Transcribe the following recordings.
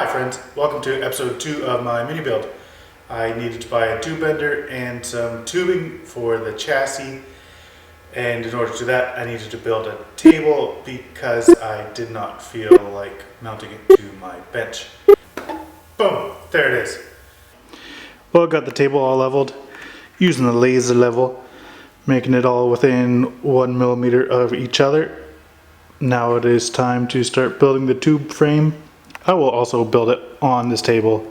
friends, welcome to episode 2 of my mini build. I needed to buy a tube bender and some tubing for the chassis, and in order to do that I needed to build a table because I did not feel like mounting it to my bench. Boom, there it is. Well, I got the table all leveled using the laser level, making it all within 1 millimeter of each other. Now it is time to start building the tube frame. I will also build it on this table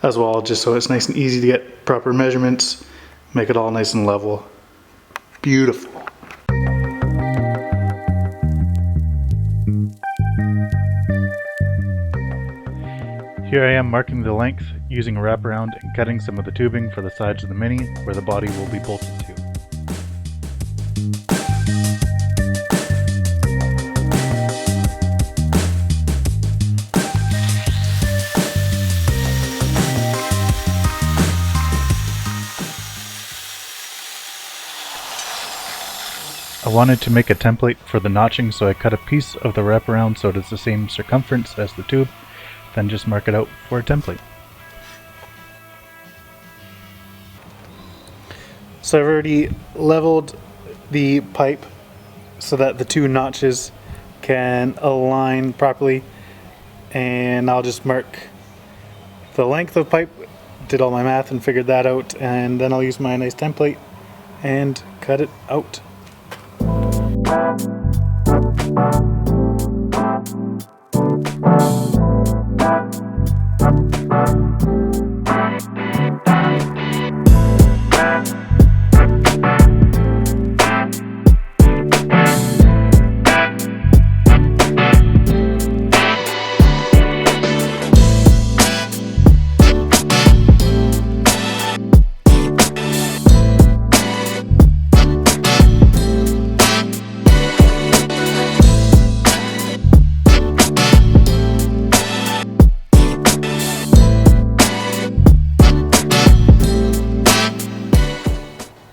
as well, just so it's nice and easy to get proper measurements, make it all nice and level. Beautiful. Here I am marking the length using a wraparound and cutting some of the tubing for the sides of the Mini where the body will be bolted to. I wanted to make a template for the notching, so I cut a piece of the wraparound so it is the same circumference as the tube, then just mark it out for a template. So I've already leveled the pipe so that the two notches can align properly, and I'll just mark the length of pipe, did all my math and figured that out, and then I'll use my nice template and cut it out.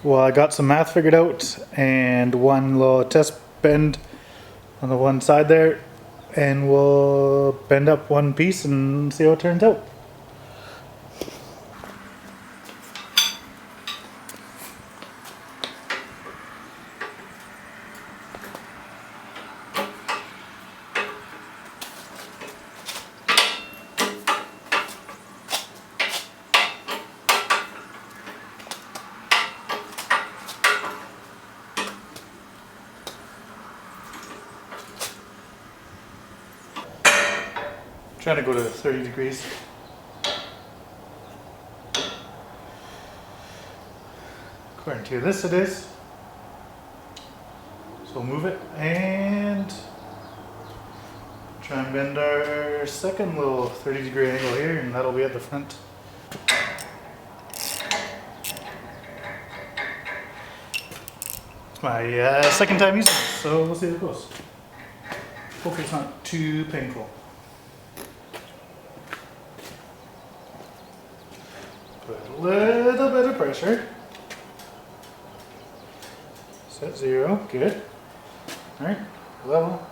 Well, I got some math figured out and one little test bend on the one side there, and we'll bend up one piece and see how it turns out. Trying to go to 30 degrees. According to this it is. So we'll move it and try and bend our second little 30-degree angle here, and that'll be at the front. It's my second time using this, so we'll see how it goes. Hopefully it's not too painful. Put a little bit of pressure. Set 0, good. Alright, level.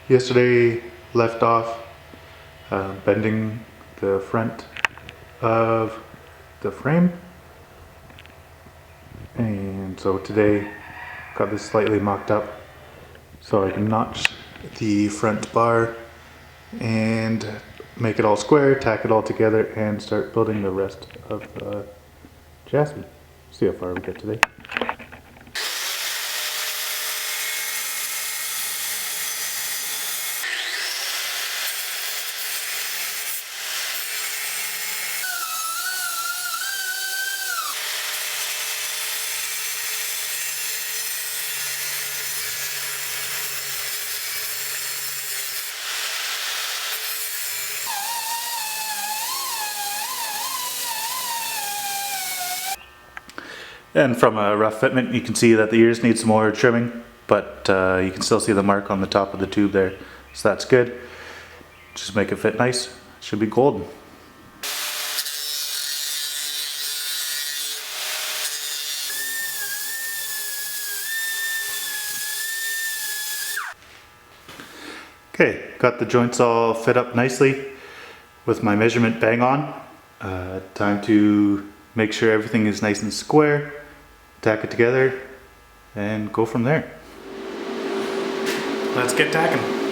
Yesterday left off bending the front of the frame, and so today got this slightly mocked up so I can notch the front bar and make it all square, tack it all together, and start building the rest of the chassis. See how far we get today. And from a rough fitment, you can see that the ears need some more trimming, but you can still see the mark on the top of the tube there, so that's good. Just make it fit nice. Should be golden. Okay, got the joints all fit up nicely with my measurement bang on. Time to make sure everything is nice and square, tack it together, and go from there. Let's get tacking.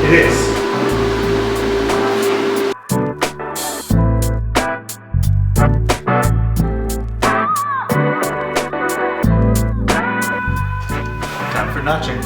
It is. Time for notching.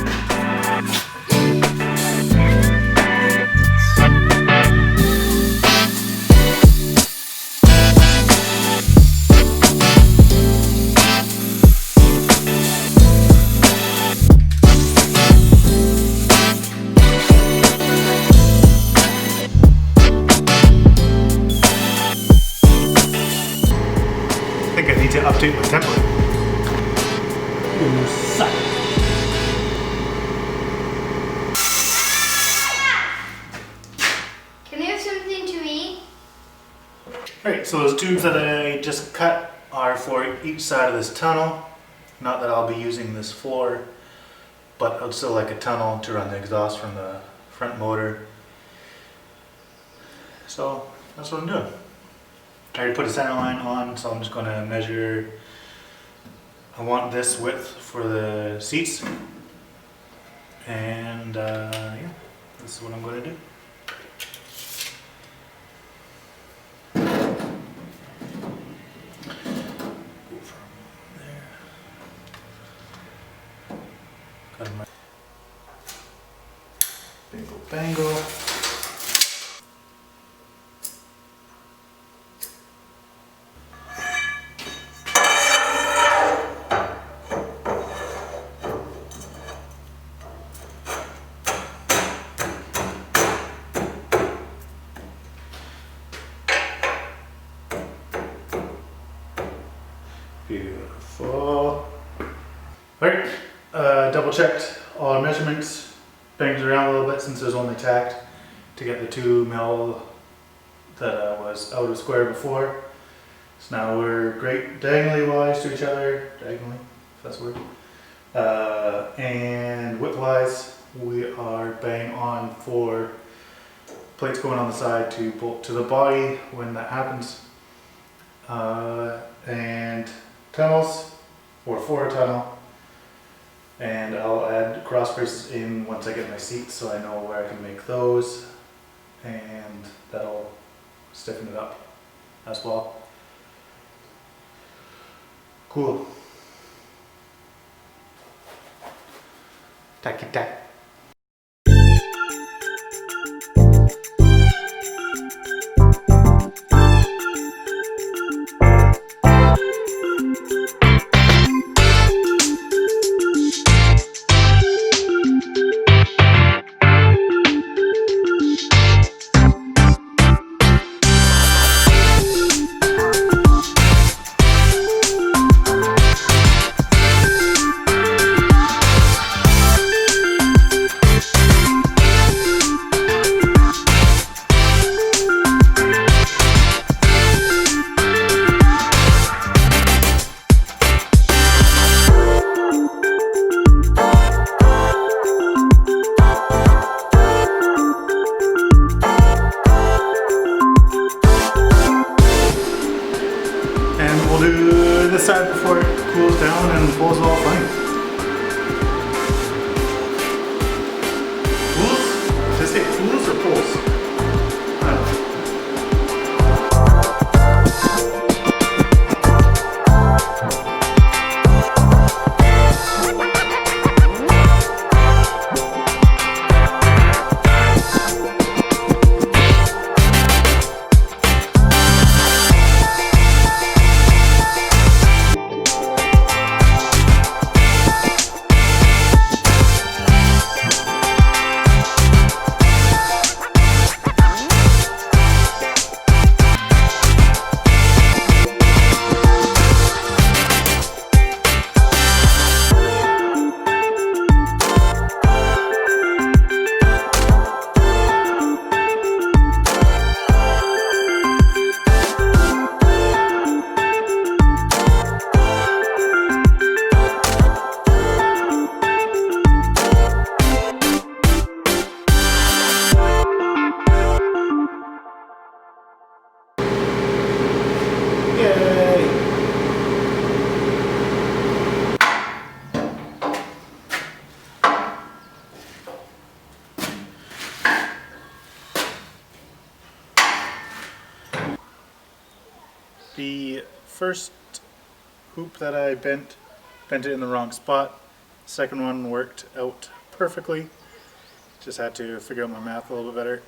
I think I need to update my template. Can I have something to eat? Alright, so those tubes that I just cut are for each side of this tunnel. Not that I'll be using this floor, but I'd still like a tunnel to run the exhaust from the front motor. So that's what I'm doing. I already put a center line on, so I'm just going to measure. I want this width for the seats, and yeah, this is what I'm going to do. Go from there. Got my bingo bango. Beautiful. Alright, double checked all our measurements, banged it around a little bit since it was only tacked to get the 2 mil that was out of square before. So now we're great diagonally wise to each other, diagonally, if that's a word. And width wise, we are bang on for plates going on the side to bolt to the body when that happens. And tunnels, or for a tunnel, and I'll add cross braces in once I get my seats so I know where I can make those, and that'll stiffen it up as well. Cool. Tacky tack. We'll do this side before it cools down and pulls it all fine. Pools? Did I say pools or pulls? I don't know. Yay! The first hoop that I bent it in the wrong spot. Second one worked out perfectly. Just had to figure out my math a little bit better.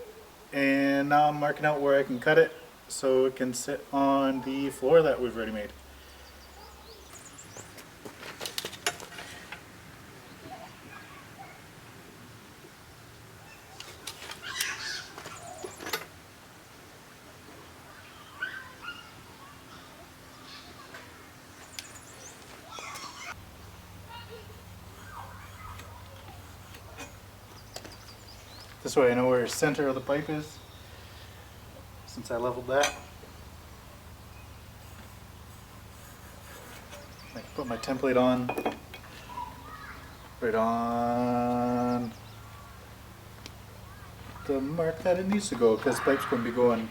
And now I'm marking out where I can cut it so it can sit on the floor that we've already made. This way I know where the center of the pipe is, since I leveled that. I can put my template on, right on the mark that it needs to go, because the pipe's going to be going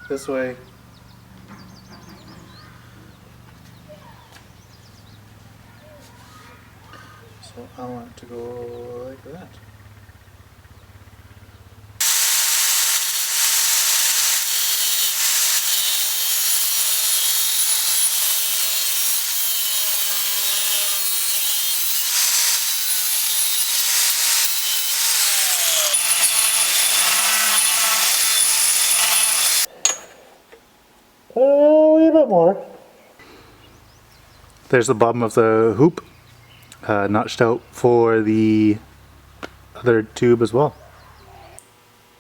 this way. So I want it to go like that. A wee bit more. There's the bottom of the hoop, notched out for the other tube as well.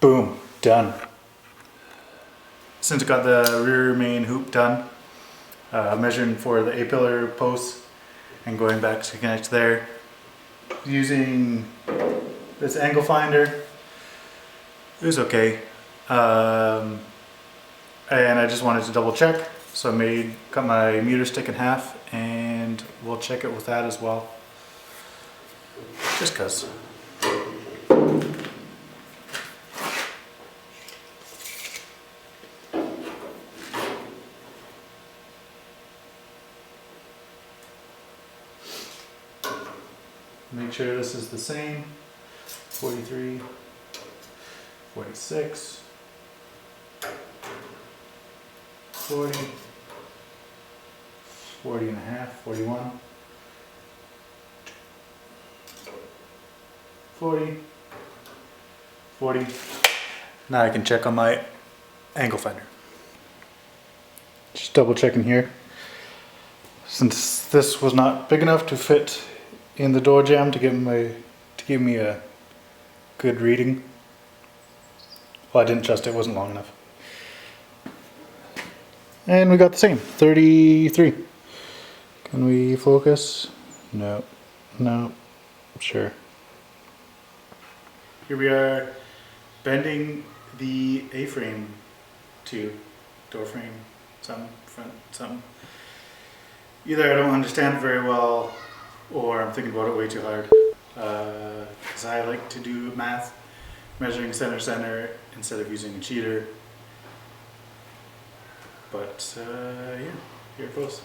Boom, done. Since I got the rear main hoop done, measuring for the A-pillar posts and going back to connect there, using this angle finder, it was okay. And I just wanted to double check, so I cut my meter stick in half, and we'll check it with that as well, just cause. Make sure this is the same. 43, 46, 40, 40 and a half, 41, 40, 40. Now I can check on my angle finder. Just double checking here. Since this was not big enough to fit in the door jamb to give me a good reading. Well, I didn't trust it wasn't long enough. And we got the same, 33. Can we focus? No, no, sure. Here we are bending the A-frame to door frame, some front, some. Either I don't understand it very well, or I'm thinking about it way too hard. Because I like to do math, measuring center instead of using a cheater. But yeah, here it goes.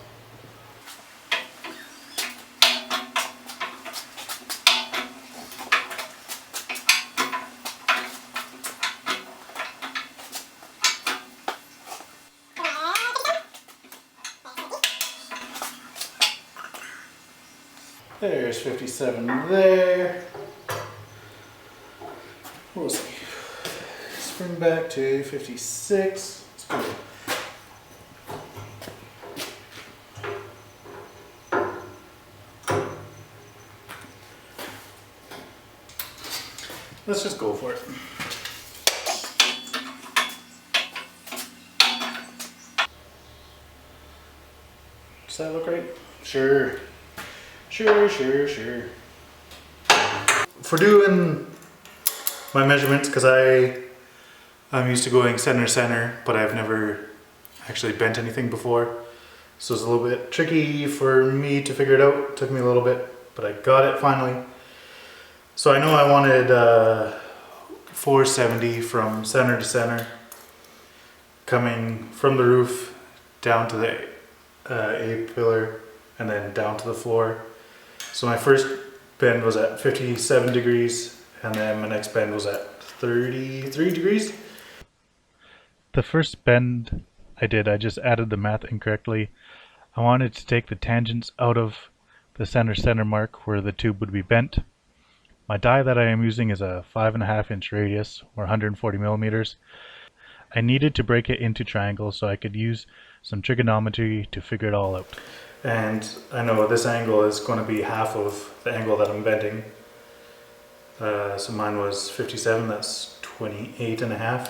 There's 57 there. We'll see. Spring back to 56. Let's go. Let's just go for it. Does that look right? Sure. Sure. For doing my measurements, because I'm used to going center, but I've never actually bent anything before. So it's a little bit tricky for me to figure it out. It took me a little bit, but I got it finally. So I know I wanted 470 from center to center, coming from the roof down to the A-pillar and then down to the floor. So my first bend was at 57 degrees and then my next bend was at 33 degrees. The first bend I did, I just added the math incorrectly. I wanted to take the tangents out of the center mark where the tube would be bent. My die that I am using is a 5.5 inch radius, or 140 millimeters. I needed to break it into triangles so I could use some trigonometry to figure it all out. And I know this angle is going to be half of the angle that I'm bending. So mine was 57, that's 28.5.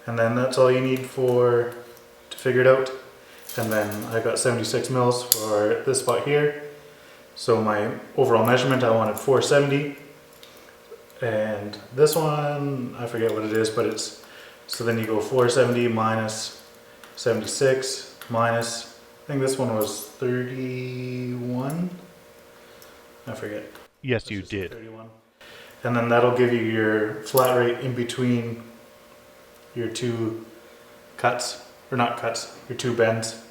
And then that's all you need to figure it out. And then I got 76 mils for this spot here. So my overall measurement, I wanted 470. And this one, I forget what it is, but it's, so then you go 470 minus 76 minus, I think this one was 31. I forget. Yes, you did. 31. And then that'll give you your flat rate in between your two cuts, or not cuts, your two bends.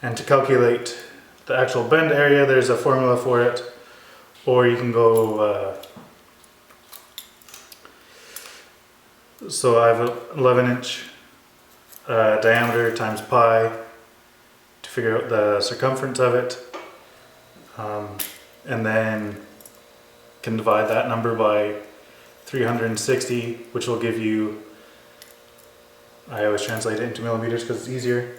And to calculate the actual bend area, there's a formula for it, or you can go, so I have an 11-inch diameter times pi to figure out the circumference of it, and then can divide that number by 360, which will give you, I always translate it into millimeters because it's easier,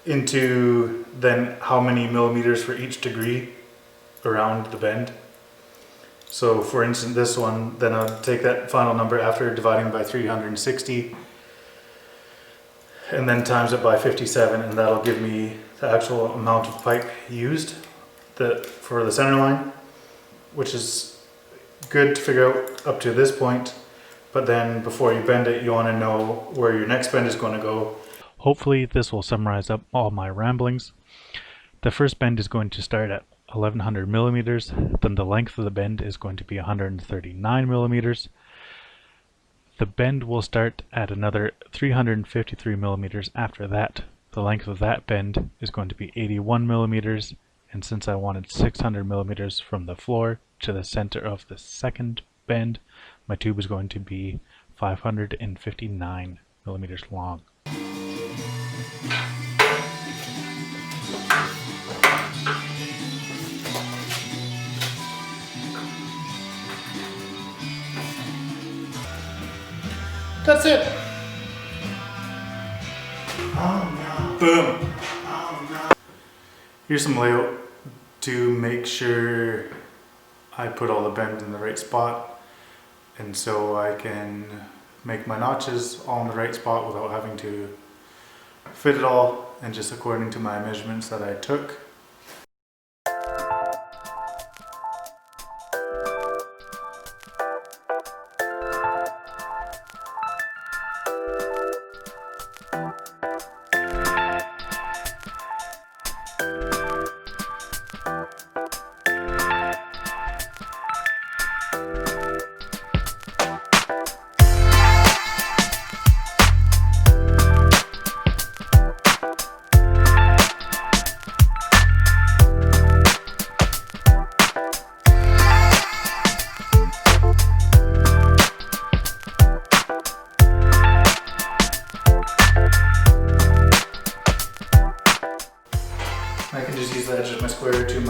into then how many millimeters for each degree around the bend. So for instance, this one, then I'll take that final number after dividing by 360 and then times it by 57, and that'll give me the actual amount of pipe used for the center line, which is good to figure out up to this point. But then before you bend it, you want to know where your next bend is going to go. Hopefully this will summarize up all my ramblings. The first bend is going to start at 1100 millimeters, then the length of the bend is going to be 139 millimeters. The bend will start at another 353 millimeters after that. The length of that bend is going to be 81 millimeters, and since I wanted 600 millimeters from the floor to the center of the second bend, my tube is going to be 559 millimeters long. That's it. Oh no. Boom. Oh no. Here's some layout to make sure I put all the bend in the right spot, and so I can make my notches all in the right spot without having to fit it all, and just according to my measurements that I took.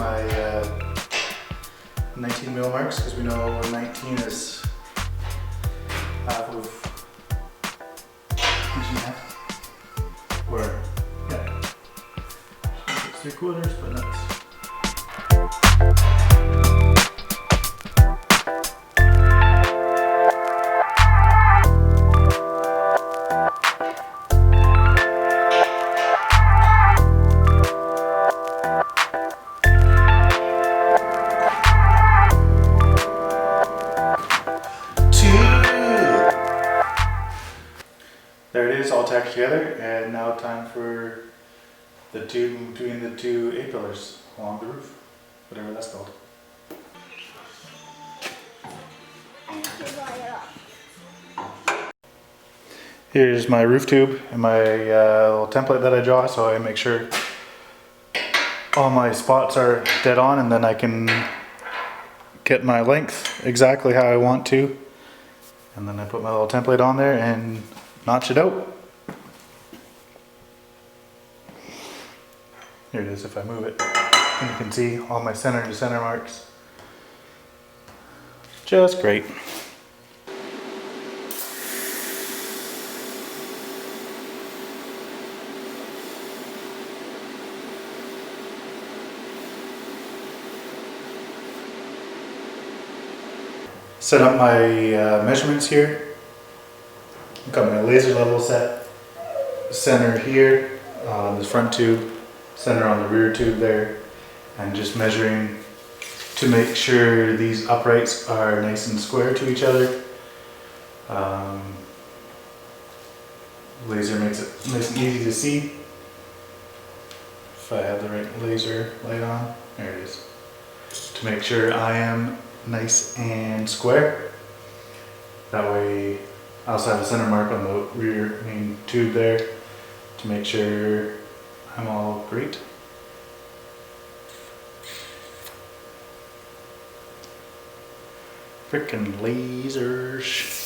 my 19 mil marks because we know 19 is half of inch and a half. Or, yeah. It's 3/4, but that's. There it is, all tacked together, and now time for the tube between the two A-pillars along the roof, whatever that's called. Here's my roof tube and my little template that I draw, so I make sure all my spots are dead on, and then I can get my length exactly how I want to. And then I put my little template on there and notch it out. Here it is if I move it. And you can see all my center to center marks. Just great. Set up my measurements here. Got my laser level set. Center here on the front tube, center on the rear tube there, and just measuring to make sure these uprights are nice and square to each other. Laser makes it nice and easy to see. If I have the right laser light on, there it is. To make sure I am nice and square. That way I also have a center mark on the rear main tube there to make sure I'm all great. Frickin' lasers.